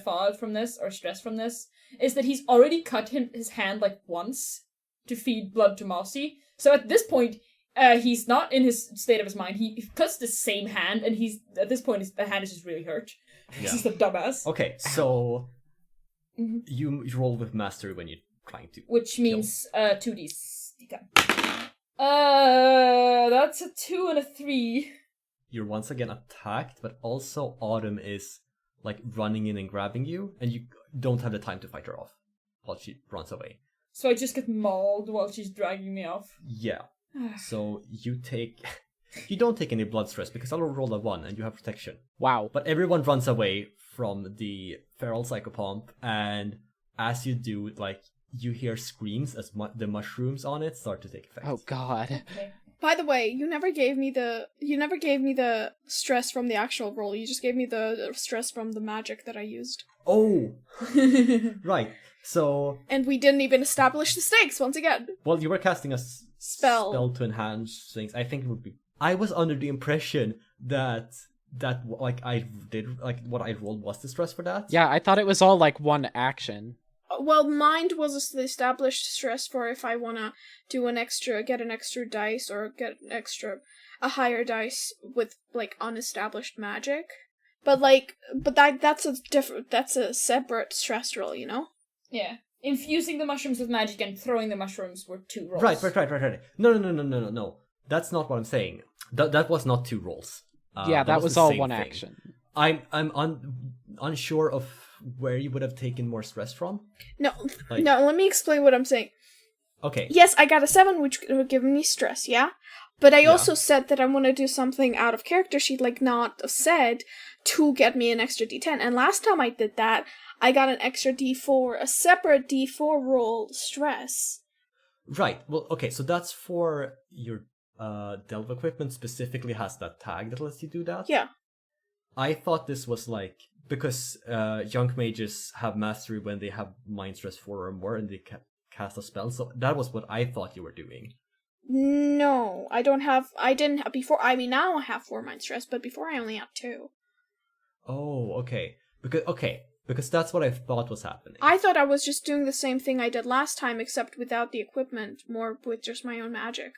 fallout from this, or stress from this, is that he's already cut his hand like once to feed blood to Mossy. So at this point, he's not in his state of his mind. He cuts the same hand, and at this point the hand is just really hurt. Yeah. He's a dumbass. Okay, so you roll with mastery when you're trying to Which means 2d10. That's a 2 and a 3. You're once again attacked, but also Autumn is, like, running in and grabbing you, and you don't have the time to fight her off while she runs away. So I just get mauled while she's dragging me off. Yeah. So you don't take any blood stress, because I'll roll a 1, and you have protection. Wow. But everyone runs away from the feral psychopomp, and as you do, like, you hear screams as the mushrooms on it start to take effect. Oh god. Okay. By the way, you never gave me the stress from the actual roll. You just gave me the stress from the magic that I used. Oh, right. So, and we didn't even establish the stakes once again. Well, you were casting a spell to enhance things. I think it would be. I was under the impression that like I did, like, what I rolled was the stress for that. Yeah, I thought it was all like one action. Well, mine was the established stress for if I wanna get an extra dice or get a higher dice with, like, unestablished magic. But that's a separate stress roll, you know? Yeah. Infusing the mushrooms with magic and throwing the mushrooms were 2 rolls. Right. No. That's not what I'm saying. That was not 2 rolls. Yeah, that was all one action. I'm unsure of where you would have taken more stress from. No, let me explain what I'm saying. Okay. Yes, I got a 7, which would give me stress, yeah? But I also said that I want to do something out of character sheet, like not said, to get me an extra d10. And last time I did that, I got an extra d4, a separate d4 roll stress. Right. Well, okay, so that's for your delve equipment specifically has that tag that lets you do that. Yeah. I thought this was like, because junk mages have mastery when they have mind stress 4 or more and they cast a spell, so that was what I thought you were doing. No, I didn't have before. I mean, now I have 4 mind stress, but before I only had 2. Oh, okay. Because that's what I thought was happening. I thought I was just doing the same thing I did last time, except without the equipment, more with just my own magic.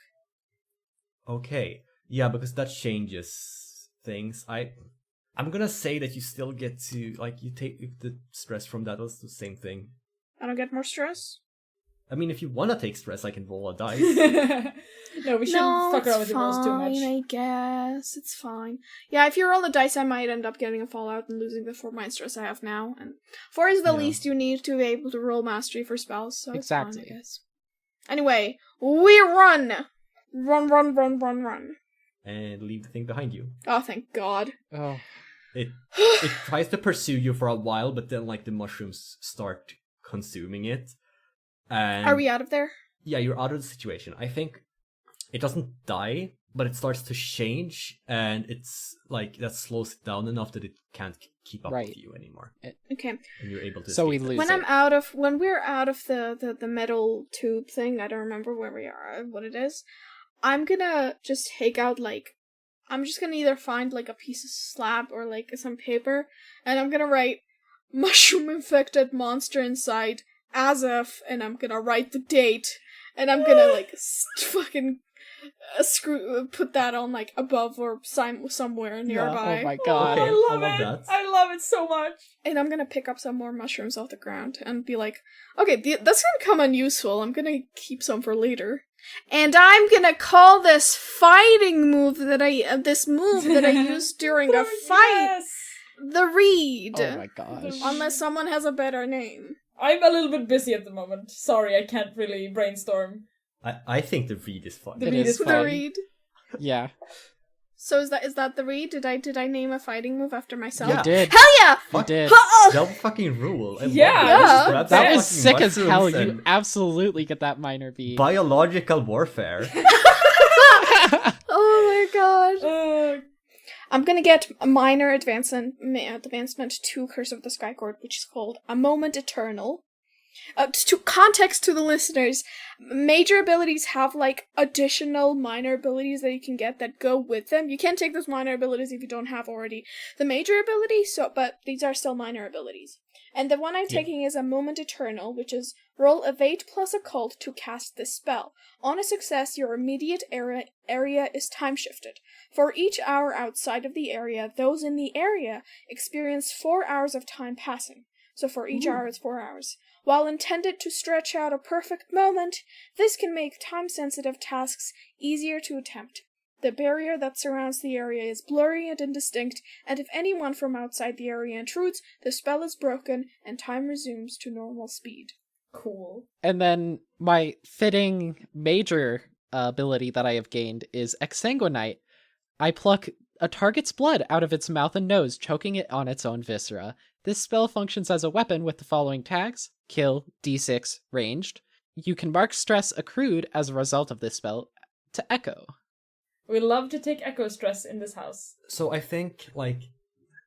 Okay. Yeah, because that changes things. I'm gonna say that you still get to, like, you take the stress from that was the same thing. I don't get more stress? I mean, if you want to take stress, I can roll a dice. No, we shouldn't fuck around with the rolls too much. I guess. It's fine. Yeah, if you roll the dice, I might end up getting a fallout and losing the 4 mind stress I have now. And 4 is the least you need to be able to roll mastery for spells, so exactly. It's fine, I guess. Anyway, we run! Run. And leave the thing behind you. Oh, thank God. Oh. It tries to pursue you for a while, but then like the mushrooms start consuming it. And are we out of there? Yeah, you're out of the situation. I think it doesn't die, but it starts to change, and it's like that slows it down enough that it can't keep up with you anymore. Okay. And you're able to. So we lose. When we're out of the metal tube thing, I don't remember where we are, what it is. I'm gonna just take out I'm just gonna either find like a piece of slab or like some paper, and I'm gonna write mushroom infected monster inside as of, and I'm gonna write the date, and I'm gonna like fucking put that on like above or somewhere nearby. Oh my God. Okay, I love I love it. that. I love it so much. And I'm gonna pick up some more mushrooms off the ground and be like, okay, that's gonna come unuseful. I'm gonna keep some for later. And I'm gonna call this fighting move that I used during a fight the reed. Oh my gosh. Unless someone has a better name. I'm a little bit busy at the moment. Sorry, I can't really brainstorm. I think the reed is fun. The reed is The fun. reed. Yeah. So is that the reed? Did I name a fighting move after myself? Yeah. You did. Hell yeah! You did. Double fucking rule. I love Yeah. it. Grab That some was fucking sick as hell. mushrooms You and absolutely get that minor B. biological warfare. Oh my God. Uh, I'm gonna get a minor advancement to Curse of the Skycord, which is called A Moment Eternal. To context to the listeners, major abilities have like additional minor abilities that you can get that go with them. You can't take those minor abilities if you don't have already the major ability, but these are still minor abilities. And the one I'm taking is A Moment Eternal, which is roll Evade plus Occult to cast this spell. On a success, your immediate area is time shifted. For each hour outside of the area, those in the area experience 4 hours of time passing. So for each hour, it's 4 hours. While intended to stretch out a perfect moment, this can make time-sensitive tasks easier to attempt. The barrier that surrounds the area is blurry and indistinct, and if anyone from outside the area intrudes, the spell is broken and time resumes to normal speed. cool. And then my fitting major ability that I have gained is Exsanguinite. I pluck a target's blood out of its mouth and nose, choking it on its own viscera. This spell functions as a weapon with the following tags: kill, d6, ranged. You can mark stress accrued as a result of this spell to echo. We love to take echo stress in this house. So I think,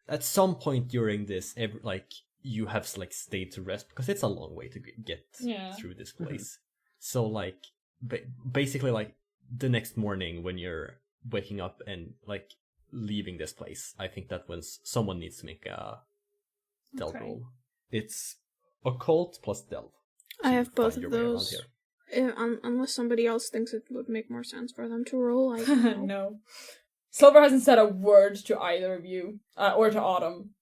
at some point during this, you have, stayed to rest, because it's a long way to get through this place. So, basically, the next morning when you're waking up and, leaving this place, I think that when someone needs to make a delve roll. It's occult plus delve. I have both of those. Unless somebody else thinks it would make more sense for them to roll, I don't know. No. Silver hasn't said a word to either of you, or to Autumn.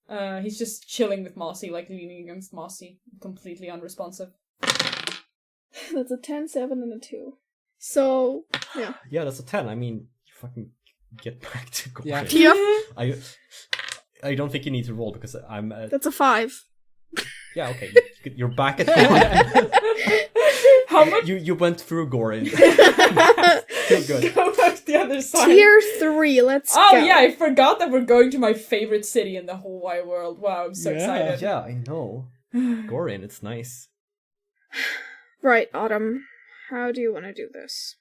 He's just chilling with Mossy, leaning against Mossy, completely unresponsive. That's a 10, 7, and a 2. So, yeah. Yeah, that's a 10. I mean, you fucking get back to Ghorryn. Yeah. I don't think you need to roll, because I'm... That's a 5. Yeah, okay. You're back at Ghorryn. How much? You went through Ghorryn. Feel good. Go back to the other side. Tier 3, let's go. Oh yeah, I forgot that we're going to my favorite city in the whole wide world. Wow, I'm so excited. Yeah, I know. Ghorryn, it's nice. Right, Autumn. How do you want to do this?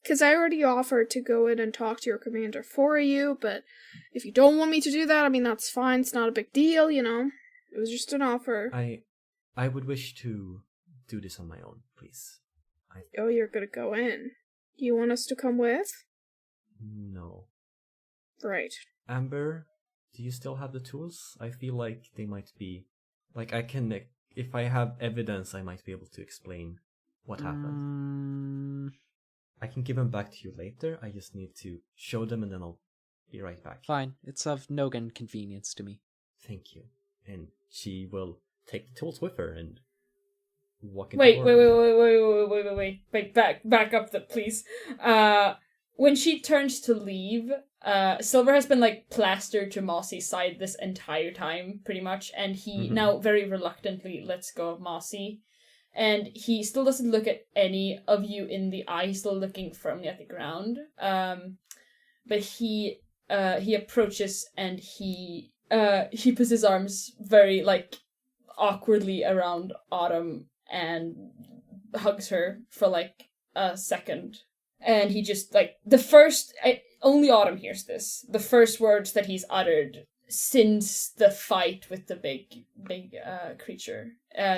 Because I already offered to go in and talk to your commander for you, but if you don't want me to do that, I mean, that's fine. It's not a big deal, you know. It was just an offer. I would wish to do this on my own, please. Oh, you're gonna go in. You want us to come with? No. Right. Amber, do you still have the tools? I feel like they might be... I can... If I have evidence, I might be able to explain what happened. I can give them back to you later. I just need to show them, and then I'll be right back. Fine. It's of no inconvenience to me. Thank you. And she will take the tools with her and walk into Wait, back up, please. When she turns to leave, Silver has been like plastered to Mossy's side this entire time, pretty much, and he now very reluctantly lets go of Mossy. And he still doesn't look at any of you in the eye. He's still looking firmly at the ground. But he approaches and he puts his arms very like awkwardly around Autumn and hugs her for like a second. And he just like only Autumn hears this. The first words that he's uttered since the fight with the big creature.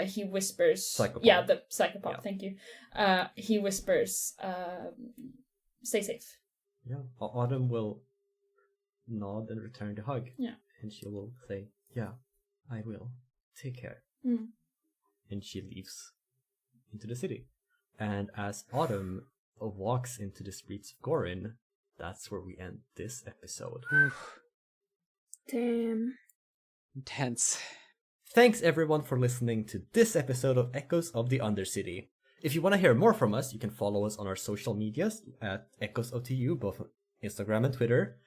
He whispers, Psychopath. Yeah, the psychopath. Yeah. Thank you. He whispers, "Stay safe." Yeah, Autumn will nod and return the hug. Yeah, and she will say, "Yeah, I will. Take care." And she leaves into the city. And as Autumn walks into the streets of Ghorryn, that's where we end this episode. Damn. Intense. Thanks everyone for listening to this episode of Echoes of the Undercity. If you want to hear more from us, you can follow us on our social medias at EchoesOTU, both on Instagram and Twitter.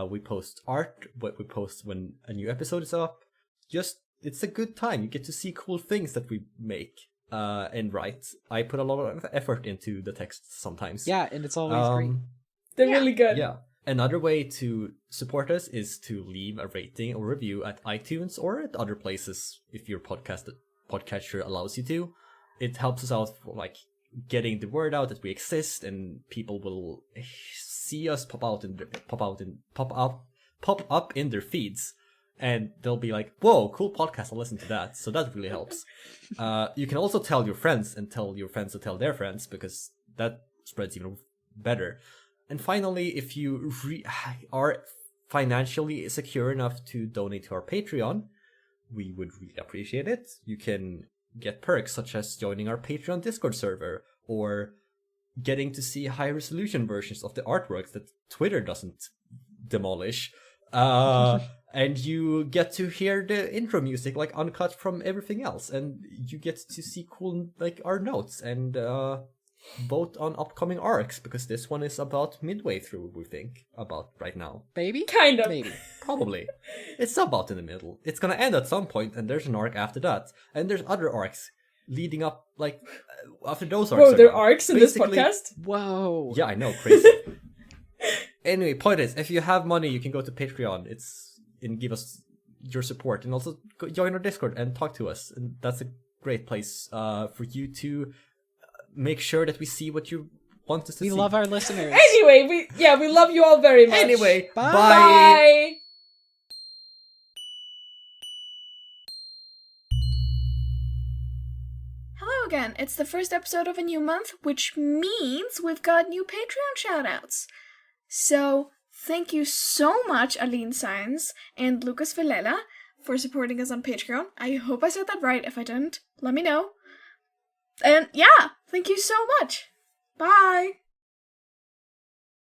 We post art, what we post when a new episode is up. It's a good time. You get to see cool things that we make and write. I put a lot of effort into the text sometimes. Yeah, and it's always great. They're really good. Yeah. Another way to support us is to leave a rating or review at iTunes or at other places if your podcatcher allows you to. It helps us out for like getting the word out that we exist, and people will see us pop up in their feeds, and they'll be like, "Whoa, cool podcast! I'll listen to that." So that really helps. You can also tell your friends and tell your friends to tell their friends, because that spreads even better. And finally, if you are financially secure enough to donate to our Patreon, we would really appreciate it. You can get perks such as joining our Patreon Discord server, or getting to see high-resolution versions of the artworks that Twitter doesn't demolish. And you get to hear the intro music like uncut from everything else, and you get to see cool like our notes and vote on upcoming arcs, because this one is about midway through, we think, about right now. Maybe? Kind of. Maybe. Probably. It's about in the middle. It's gonna end at some point, and there's an arc after that. And there's other arcs leading up, like, after those arcs. Whoa, there are arcs in this podcast? Whoa. Yeah, I know, crazy. Anyway, point is, if you have money, you can go to Patreon. And give us your support, and also join our Discord and talk to us. And that's a great place for you to make sure that we see what you want us to see. We love our listeners. Anyway, we love you all very much. Anyway, bye. Bye. Hello again. It's the first episode of a new month, which means we've got new Patreon shoutouts. So, thank you so much, Aline Sainz and Lucas Villela, for supporting us on Patreon. I hope I said that right. If I didn't, let me know. And yeah, thank you so much. Bye!